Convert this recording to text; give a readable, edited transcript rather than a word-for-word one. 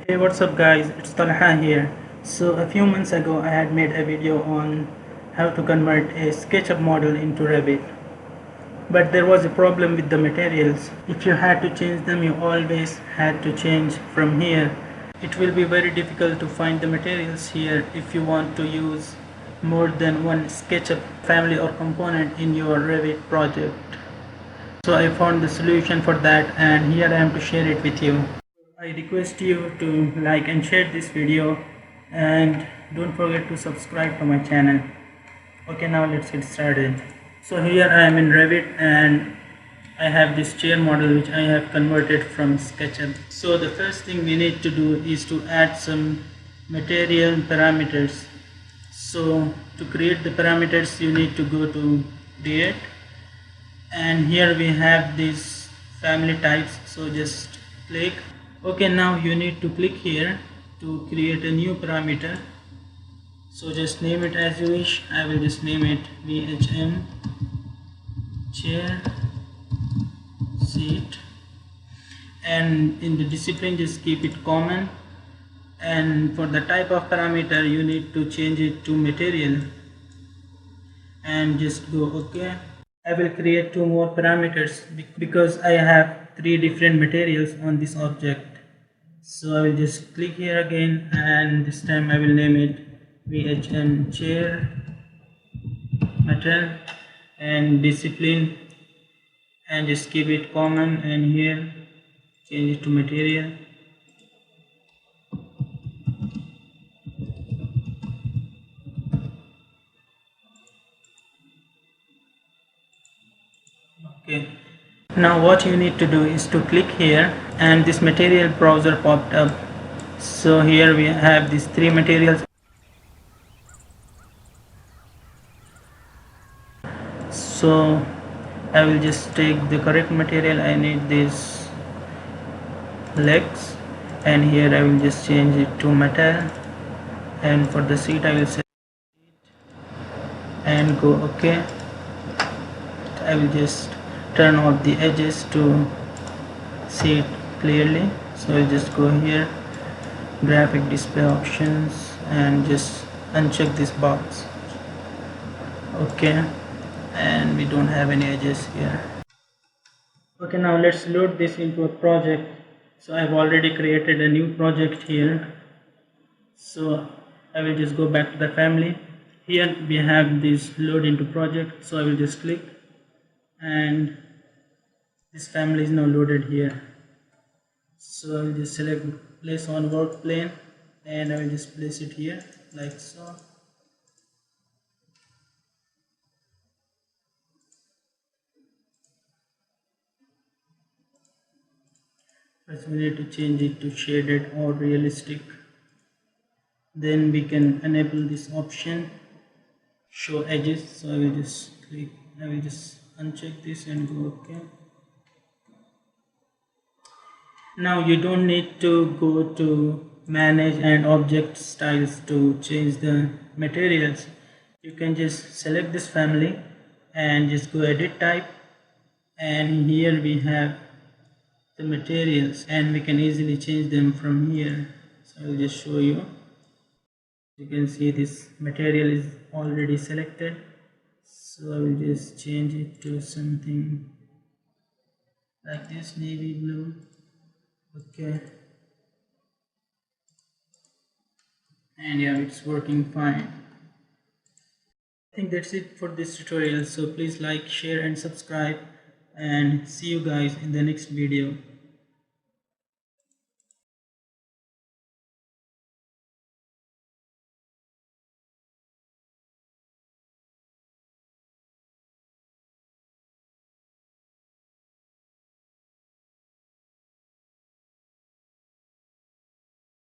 Hey, what's up guys, it's Talha here. So a few months ago I had made a video on how to convert a SketchUp model into Revit. But there was a problem with the materials. If you had to change them, you always had to change from here. It will be very difficult to find the materials here if you want to use more than one SketchUp family or component in your Revit project. So I found the solution for that, and here I am to share it with you. I request you to like and share this video, and don't forget to subscribe to my channel. Okay, now let's get started. So here I am in Revit, and I have this chair model which I have converted from SketchUp. So the first thing we need to do is to add some material parameters. So to create the parameters, you need to go to create, and here we have these family types, so just click. Okay, now you need to click here to create a new parameter. So just name it as you wish. I will just name it VHM chair seat, and in the discipline just keep it common, and for the type of parameter you need to change it to material and just go OK. I will create two more parameters because I have three different materials on this object. So I will just click here again, and this time I will name it VHM chair metal and discipline, and just keep it common, and here change it to material. Okay. Now what you need to do is to click here, and this material browser popped up. So here we have these three materials. So I will just take the correct material. I need these legs, and here I will just change it to metal, and for the seat I will set and go OK. I will just turn off the edges to see it clearly. So I'll just go here, graphic display options, and just uncheck this box. Okay, and we don't have any edges here. Okay, now let's load this into a project. So I've already created a new project here. So I will just go back to the family. Here we have this load into project, so I will just click, and this family is now loaded here. So I will just select place on work plane, and I will just place it here like so. First we need to change it to shaded or realistic. Then we can enable this option, show edges. So I will just click, I will just uncheck this and go OK. Now you don't need to go to manage and object styles to change the materials. You can just select this family and just go edit type, and here we have the materials, and we can easily change them from here. So I will just show you. You can see this material is already selected, so I will just change it to something like this, navy blue. Okay, and yeah, it's working fine. I think that's it for this tutorial. So please like, share and subscribe, and see you guys in the next video.